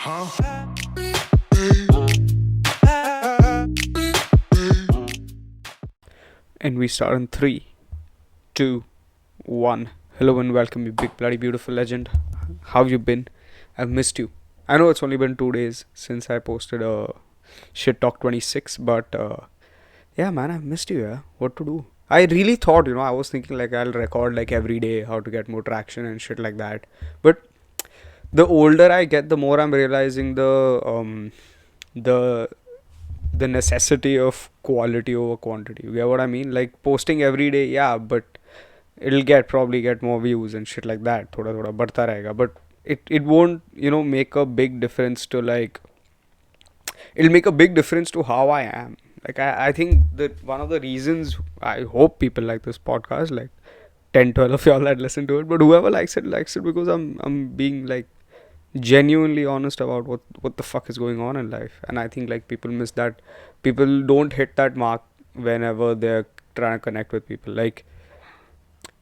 And we start in 3, 2, 1. Hello and welcome, you big bloody beautiful legend. How you been? I've missed you. I know it's only been 2 days since I posted a Shit Talk 26, but yeah, man, I've missed you. Yeah, what to do? I really thought, I was thinking like I'll record like every day how to get more traction and shit like that. But the older I get, the more I'm realizing the the necessity of quality over quantity. You get what I mean? Like posting every day, yeah, but it'll probably get more views and shit like that. Thoda thoda बढ़ता रहेगा, but it won't make a big difference to like it'll make a big difference to how I am. Like I think that one of the reasons I hope people like this podcast, like 10, 12 of y'all that listen to it, but whoever likes it because I'm being like genuinely honest about what the fuck is going on in life. And I think like people miss that. People don't hit that mark whenever they're trying to connect with people. Like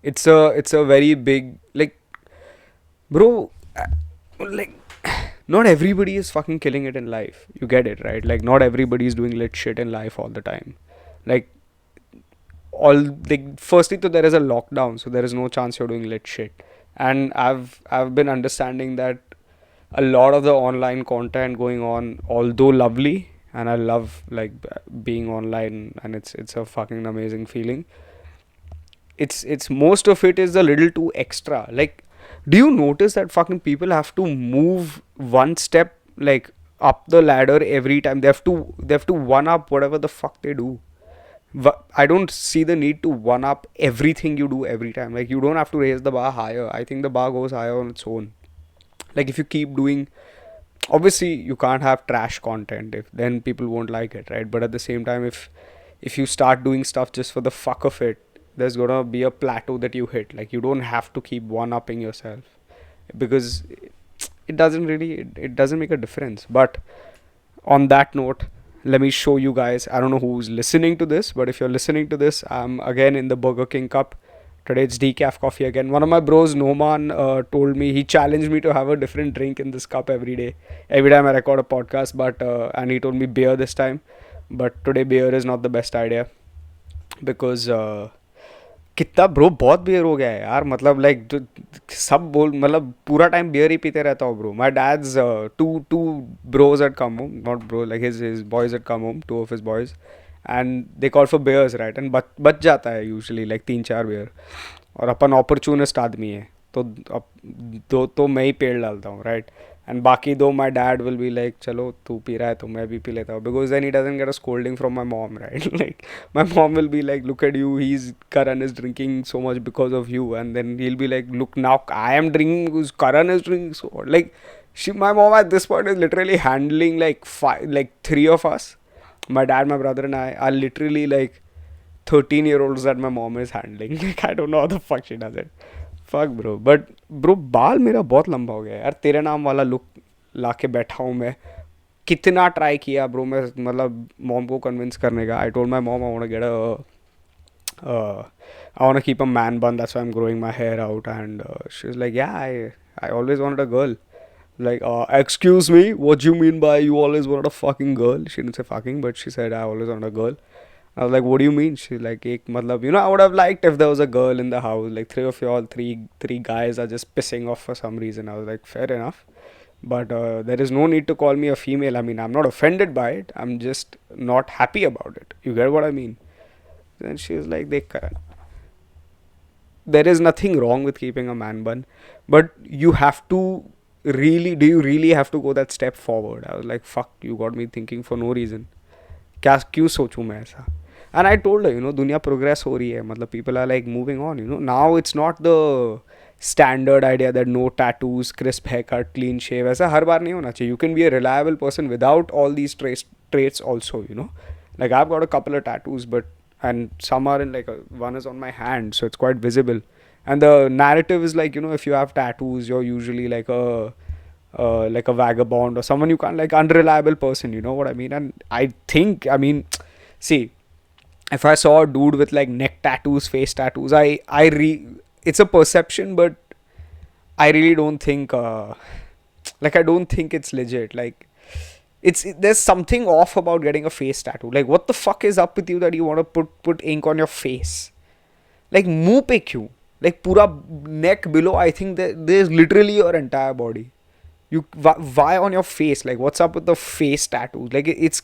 it's a very big like bro like not everybody is fucking killing it in life. You get it, right? Like not everybody is doing lit shit in life all the time. Like all like firstly to there is a lockdown, so there is no chance you're doing lit shit. And I've been understanding that a lot of the online content going on, although lovely, and I love like being online, and it's a fucking amazing feeling. It's most of it is a little too extra. Like, do you notice that fucking people have to move one step like up the ladder every time? They have to one up whatever the fuck they do. I don't see the need to one up everything you do every time. Like, you don't have to raise the bar higher. I think the bar goes higher on its own. Like, if you keep doing, obviously you can't have trash content, if then people won't like it, right? But at the same time, if you start doing stuff just for the fuck of it, there's gonna be a plateau that you hit. Like, you don't have to keep one upping yourself, because it doesn't make a difference. But on that note, let me show you guys. I don't know who's listening to this, but if you're listening to this, I'm again in the Burger King cup. Today it's decaf coffee again. One of my bros, Noman, told me, he challenged me to have a different drink in this cup every day, every time I record a podcast. But and he told me beer this time. But today beer is not the best idea, because कितना bro बहुत beer हो गया है यार. मतलब like सब बोल मतलब पूरा टाइम बियर ही पीते रहता हूँ bro. My dad's two bros at come home, not bro like his boys at come home, two of his boys, and they call for beers, right. And बच जाता है यूजली लाइक 3-4 बियर. और अपन opportunist आदमी है, तो अब दो तो मैं ही पेड़ डालता हूँ, राइट. एंड बाकी दो my dad will be like चलो तू पी रहा है तो मैं भी पी लेता हूँ, because then he doesn't get a scolding from my mom, right. Like my mom will be like look at you, he is Karan is drinking so much because of you, and then he'll be like, look now I am drinking because Karan is drinking. So like my mom at this point is literally handling like three of us. My dad, my brother and I are literally like 13-year-olds that my mom is handling. Like I don't know how the fuck she does it. Fuck bro. But bro, बाल मेरा बहुत लंबा हो गया यार. तेरे नाम वाला लुक ला के बैठा हूँ मैं. कितना ट्राई किया ब्रो मैं, मतलब मॉम को कन्विंस करने का. I told my mom I want to get I want to keep a man bun, that's why I'm growing my hair out. And she was like, yeah, I always wanted a girl. Like, excuse me, what do you mean by you always wanted a fucking girl? She didn't say fucking, but she said I always wanted a girl. I was like, what do you mean? She's like, ek matlab, I would have liked if there was a girl in the house. Like three of y'all, three guys are just pissing off for some reason. I was like, fair enough. But there is no need to call me a female. I mean, I'm not offended by it. I'm just not happy about it. You get what I mean? And she was like, Dekh Karan, there is nothing wrong with keeping a man bun, but you have to do you really have to go that step forward? I was like, fuck, you got me thinking for no reason. क्या क्यों सोचूं मैं ऐसा? And I told her, दुनिया progress हो रही है, मतलब people are like moving on, now it's not the standard idea that no tattoos, crisp haircut, clean shave. ऐसा हर बार नहीं होना चाहिए. You can be a reliable person without all these traits also, like I've got a couple of tattoos, but and some are in like one is on my hand, so it's quite visible. And the narrative is like, if you have tattoos, you're usually like a vagabond or someone you can't, like unreliable person, you know what I mean? And I mean, see, if I saw a dude with like neck tattoos, face tattoos, it's a perception, but I really don't think Like, I don't think it's legit. Like, there's something off about getting a face tattoo. Like, what the fuck is up with you that you want to put ink on your face? Like, मुंह पे क्यों? Like, पूरा neck below, I think there's literally your entire body. Why on your face? Like, what's up with the face tattoos? Like, it's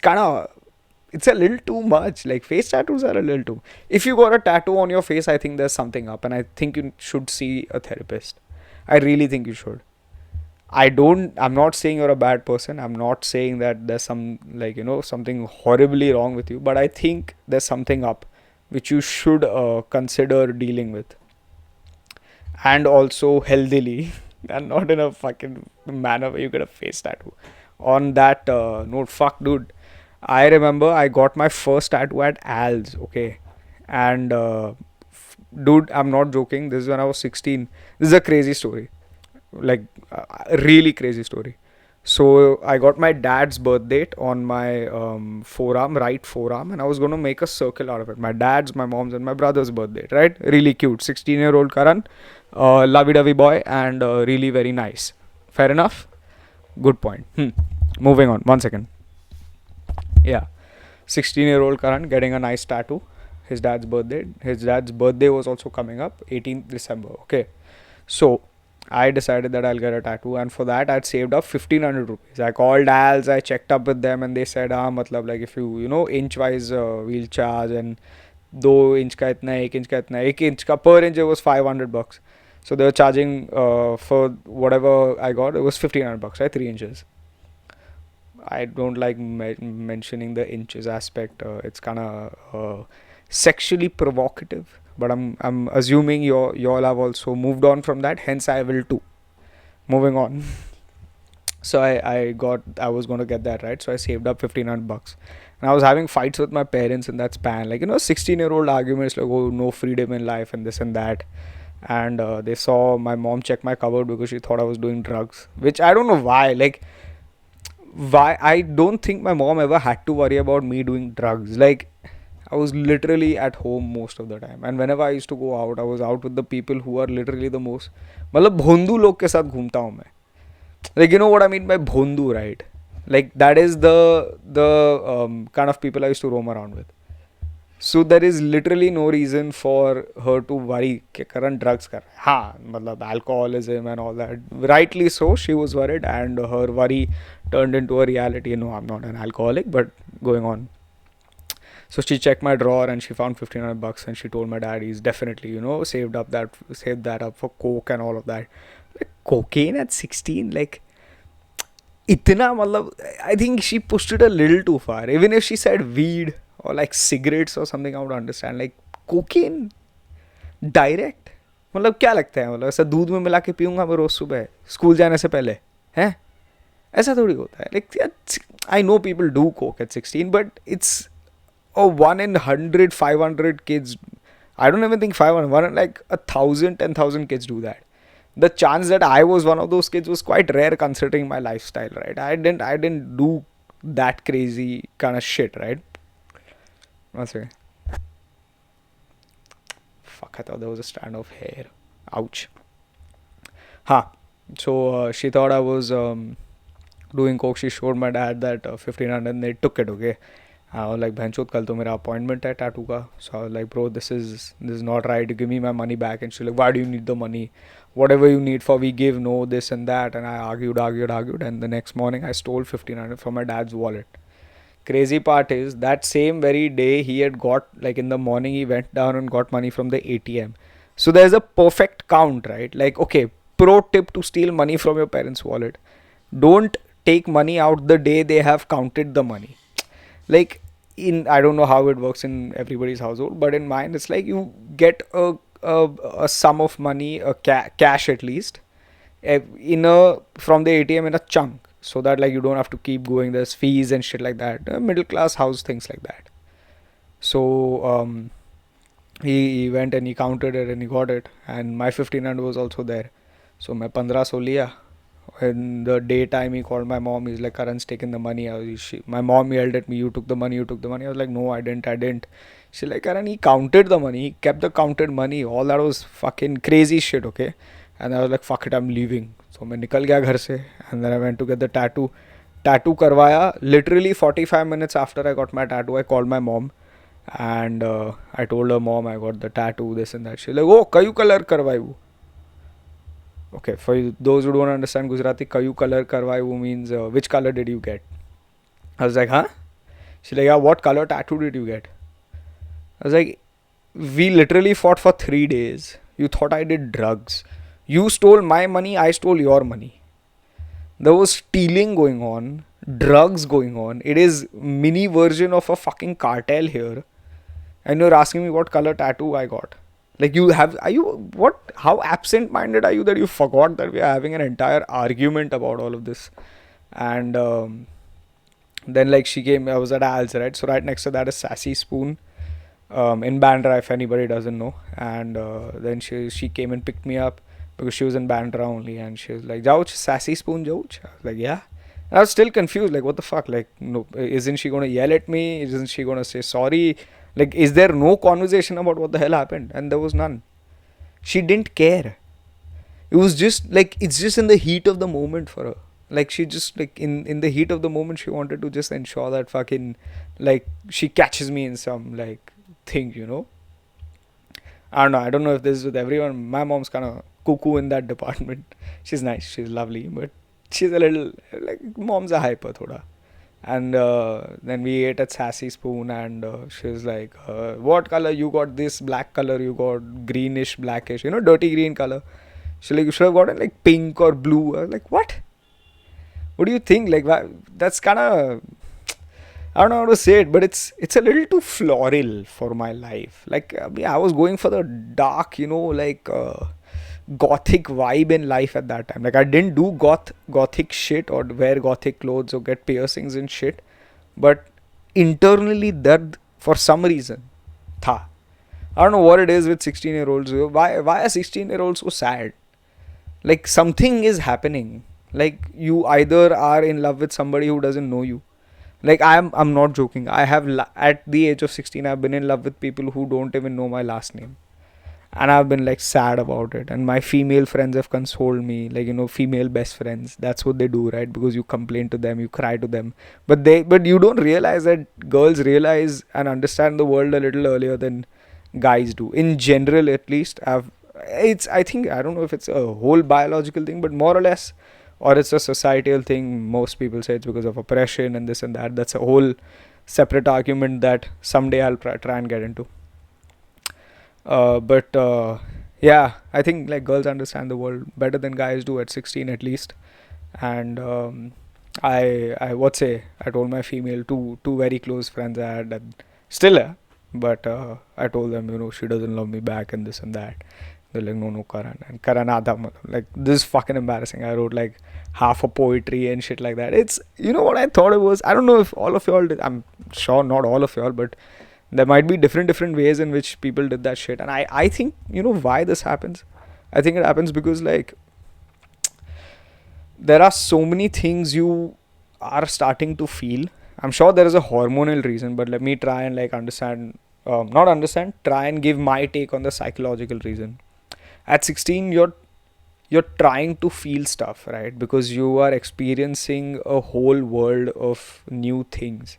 a little too much. Like, face tattoos are a little too. If you got a tattoo on your face, I think there's something up, and I think you should see a therapist. I really think you should. I'm not saying you're a bad person. I'm not saying that there's some, like, something horribly wrong with you, but I think there's something up which you should consider dealing with, and also healthily, and not in a fucking manner where you get a face tattoo. On that note, fuck, dude. I remember I got my first tattoo at Al's, okay? And, dude, I'm not joking. This is when I was 16. This is a crazy story. Like, a really crazy story. So, I got my dad's birth date on my forearm, right forearm, and I was going to make a circle out of it. My dad's, my mom's, and my brother's birth date, right? Really cute. 16-year-old Karan, lovey dovey boy, and really very nice. Fair enough? Good point. Moving on. 1 second. Yeah. 16-year-old Karan getting a nice tattoo. His dad's birthday. His dad's birthday was also coming up, 18th December. Okay. So I decided that I'll get a tattoo, and for that I'd saved up 1500 rupees. I called Al's, I checked up with them, and they said, matlab, like, if you inch wise we'll charge, and 2 inch ka itna hai, 1 inch ka itna hai. 1 inch ka per inch it was $500. So they were charging for whatever I got, it was $1500, right? 3 inches. I don't like mentioning the inches aspect. It's kind of sexually provocative. But I'm assuming y'all have also moved on from that. Hence, I will too. Moving on. So I was going to get that, right. So I saved up $1500, and I was having fights with my parents in that span. Like, 16-year-old arguments, like, oh, no freedom in life and this and that. And they saw my mom check my cupboard because she thought I was doing drugs, which I don't know why. Like, why? I don't think my mom ever had to worry about me doing drugs. Like, I was literally at home most of the time, and whenever I used to go out, I was out with the people who are literally the most, मतलब भोंदू लोग के साथ घूमता हूँ मैं. Like, you know what I mean by bhondu, right? Like, that is the kind of people I used to roam around with. So there is literally no reason for her to worry कि Karan drugs कर रहा है. हाँ, मतलब alcoholism and all that. Rightly so, she was worried, and her worry turned into a reality. No, I'm not an alcoholic, but going on. So she checked my drawer and she found $1500, and she told my dad he's definitely, saved that up for coke and all of that. Like, cocaine at 16, like, itna, matlab, I think she pushed it a little too far. Even if she said weed or like cigarettes or something, I would understand. Like, cocaine direct, मतलब क्या लगता है, मतलब ऐसा दूध में मिला के पीऊंगा मैं रोज सुबह स्कूल जाने से पहले, हैं? ऐसा थोड़ी होता है. Like, I know people do coke at 16, but it's a 1 in 100, 500 kids. I don't even think 500, like 1,000, 10,000 kids do that. The chance that I was one of those kids was quite rare considering my lifestyle, right? I didn't do that crazy kind of shit, right? One second. Fuck, I thought there was a strand of hair. Ouch. Huh. So she thought I was doing coke. She showed my dad that 1500, and they took it, okay? I was like, बहनचोद कल तो मेरा appointment है tattoo का. So I was like, bro, this is not right. Give me my money back. And she's like, why do you need the money? Whatever you need for, we give. No, this and that. And I argued. And the next morning, I stole 1500 from my dad's wallet. Crazy part is that same very day he had got, like, in the morning he went down and got money from the ATM. So there's a perfect count, right? Like, okay, pro tip to steal money from your parents' wallet: don't take money out the day they have counted the money. Like, I don't know how it works in everybody's household, but in mine it's like you get a sum of money, cash at least, from the ATM in a chunk, so that, like, you don't have to keep going. There's fees and shit like that. Middle class house things like that. So he went and he counted it and he got it, and my 1500 was also there. So मैं 1500 लिया. In the daytime, he called my mom. He's like, Karan's taken the money. My mom yelled at me, you took the money. I was like, no, I didn't. She's like, Karan, he counted the money. He kept the counted money. All that was fucking crazy shit, okay? and I was like, fuck it, I'm leaving. So मैं निकल गया घर से, and then I went to get the tattoo. Tattoo करवाया. Literally 45 minutes after I got my tattoo, I called my mom, and I told her, mom, I got the tattoo, this and that. She's like, oh, kayu color karvaivu. Okay, for those who don't understand Gujarati, kayu color karvaivu means which color did you get? I was like, huh? She's like, yeah, what color tattoo did you get? I was like, we literally fought for 3 days. You thought I did drugs. You stole my money, I stole your money. There was stealing going on, drugs going on. It is mini version of a fucking cartel here. And you're asking me what color tattoo I got. Like, you have, are you, what, how absent minded are you that you forgot that we are having an entire argument about all of this? And then, like, she came, I was at Al's, right? So, right next to that is Sassy Spoon, in Bandra, if anybody doesn't know. And then she came and picked me up because she was in Bandra only. And she was like, Jauch, Sassy Spoon, Jauch? I was like, yeah. And I was still confused, like, what the fuck? Like, no, isn't she going to yell at me? Isn't she going to say sorry? Like, is there no conversation about what the hell happened? And there was none. She didn't care. It was just like, it's just in the heat of the moment for her. Like, she just, like, in the heat of the moment, she wanted to just ensure that fucking, like, she catches me in some, like, thing, you know? I don't know. I don't know if this is with everyone. My mom's kind of cuckoo in that department. She's nice. She's lovely. But she's a little, like, mom's a hyper, thoda. And then we ate at Sassy Spoon, and she was like, what color you got? This black color you got, greenish blackish, you know, dirty green color. She like, you should have gotten like pink or blue. I was like, what do you think? Like, that's kind of, I don't know how to say it, but it's a little too floral for my life. Like, I mean, I was going for the dark, you know, like gothic vibe in life at that time. Like, I didn't do gothic shit or wear gothic clothes or get piercings and shit, but internally that for some reason tha. I don't know what it is with 16-year-olds. Why are 16-year-olds so sad? Like, something is happening. Like, you either are in love with somebody who doesn't know you. Like, I'm not joking. I have at the age of 16 I've been in love with people who don't even know my last name, and I've been like sad about it. And my female friends have consoled me, like, you know, female best friends. That's what they do, right? Because you complain to them, you cry to them, but you don't realize that girls realize and understand the world a little earlier than guys do. In general, at least, I think, I don't know if it's a whole biological thing, but more or less, or it's a societal thing. Most people say it's because of oppression and this and that. That's a whole separate argument that someday I'll try and get into. But yeah, I think like girls understand the world better than guys do at 16 at least. And I would say I told my female two very close friends I had that still but I told them, you know, she doesn't love me back and this and that. They're like, no, Karan. And Karan Adha, like, this is fucking embarrassing. I wrote like half a poetry and shit like that. It's, you know what I thought it was? I don't know if all of y'all did. I'm sure not all of y'all, but there might be different ways in which people did that shit. And I think, you know, why this happens? I think it happens because, like, there are so many things you are starting to feel. I'm sure there is a hormonal reason, but let me try and like understand, not understand, try and give my take on the psychological reason. At 16, you're trying to feel stuff, right? Because you are experiencing a whole world of new things.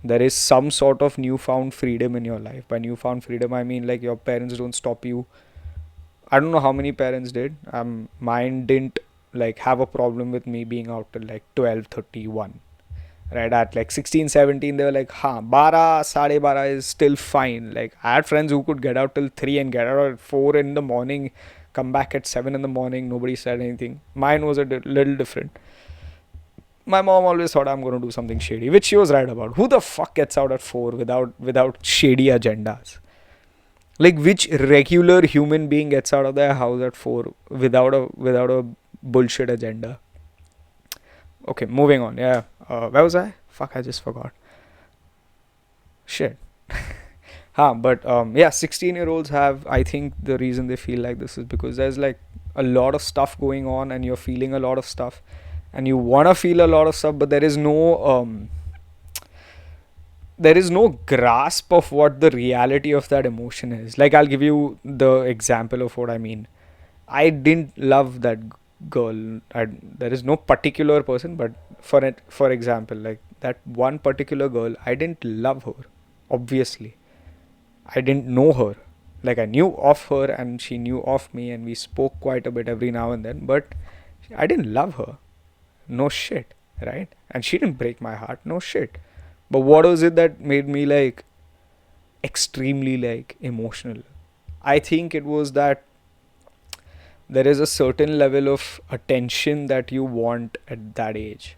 There is some sort of newfound freedom in your life. By newfound freedom, I mean like your parents don't stop you. I don't know how many parents did. Mine didn't like have a problem with me being out till like 12:31. Right at like 16, 17, they were like, "Ha, 12, 12:30 is still fine." Like, I had friends who could get out till 3 and get out at 4 in the morning, come back at 7 in the morning. Nobody said anything. Mine was a little different. My mom always thought I'm going to do something shady, which she was right about. Who the fuck gets out at 4 without shady agendas? Like, which regular human being gets out of their house at 4 without a bullshit agenda? Okay, moving on. Yeah, where was I? Fuck, I just forgot. Shit. But yeah, 16-year-olds have, I think the reason they feel like this is because there's like a lot of stuff going on and you're feeling a lot of stuff and you want to feel a lot of stuff, but there is no grasp of what the reality of that emotion is. Like, I'll give you the example of what I mean. I didn't love that girl. There is no particular person, but for example, like that one particular girl, I didn't love her. Obviously, I didn't know her. Like I knew of her, and she knew of me, and we spoke quite a bit every now and then. But I didn't love her. No shit, right? And she didn't break my heart. No shit. But what was it that made me like extremely like emotional? I think it was that there is a certain level of attention that you want at that age.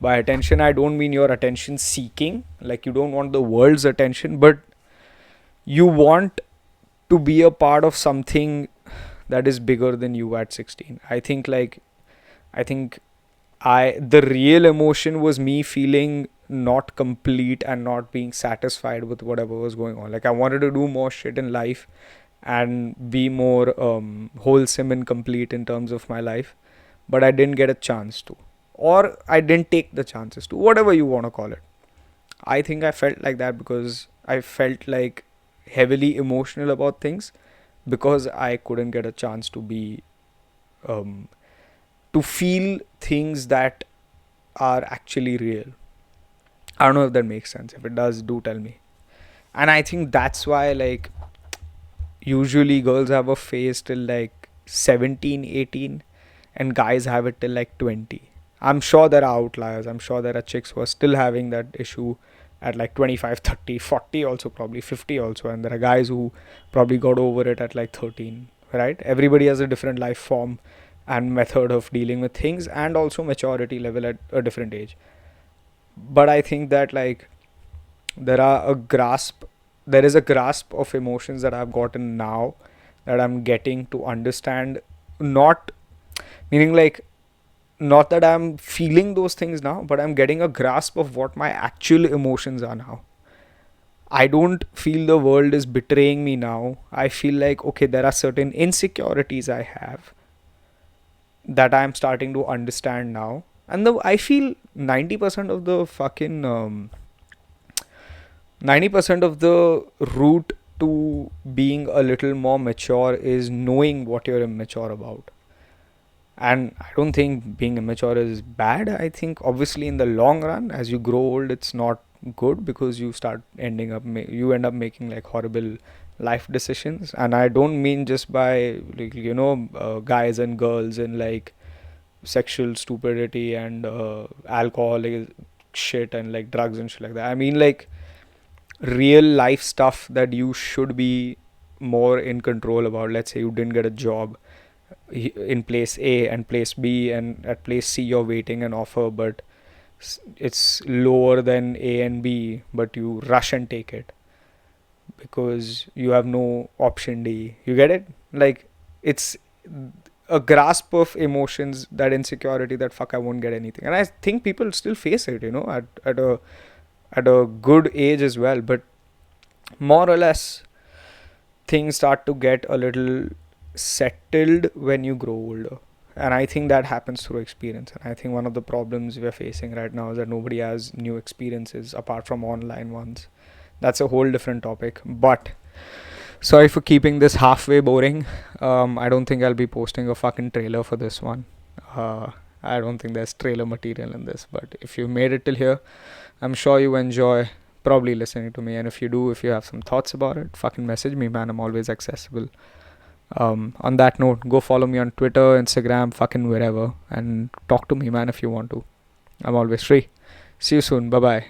By attention, I don't mean your attention seeking, like you don't want the world's attention, but you want to be a part of something that is bigger than you at 16. I think the real emotion was me feeling not complete and not being satisfied with whatever was going on. Like I wanted to do more shit in life and be more wholesome and complete in terms of my life, but I didn't get a chance to, or I didn't take the chances to, whatever you want to call it. I think I felt like that because I felt like heavily emotional about things because I couldn't get a chance to be um, to feel things that are actually real. I don't know if that makes sense. If it does, do tell me. And I think that's why like usually girls have a phase till like 17, 18, and guys have it till like 20. I'm sure there are outliers. I'm sure there are chicks who are still having that issue at like 25, 30, 40 also, probably 50 also, and there are guys who probably got over it at like 13, right? Everybody has a different life form and method of dealing with things, and also maturity level at a different age. But I think that like there are a grasp there is a grasp of emotions that I've gotten now, that I'm getting to understand. Not meaning like, not that I'm feeling those things now, but I'm getting a grasp of what my actual emotions are now. I don't feel the world is betraying me now. I feel like, okay, there are certain insecurities I have that I'm starting to understand now. And I feel 90% of the fucking 90% of the route to being a little more mature is knowing what you're immature about. And I don't think being immature is bad. I think obviously in the long run, as you grow old, it's not good because you start you end up making like horrible life decisions. And I don't mean just by like, guys and girls and like sexual stupidity and alcoholic shit and like drugs and shit like that. I mean like real life stuff that you should be more in control about. Let's say you didn't get a job in place A and place B, and at place C you're waiting an offer, but it's lower than A and B, but you rush and take it because you have no option D. You get it? Like, it's a grasp of emotions, that insecurity, that fuck, I won't get anything. And I think people still face it, at a good age as well. But more or less, things start to get a little settled when you grow older. And I think that happens through experience. And I think one of the problems we're facing right now is that nobody has new experiences apart from online ones. That's a whole different topic. But sorry for keeping this halfway boring. I don't think I'll be posting a fucking trailer for this one. I don't think there's trailer material in this. But if you made it till here, I'm sure you enjoy probably listening to me. And if you do, if you have some thoughts about it, fucking message me, man. I'm always accessible. On that note, go follow me on Twitter, Instagram, fucking wherever, and talk to me, man, if you want to. I'm always free. See you soon. Bye bye.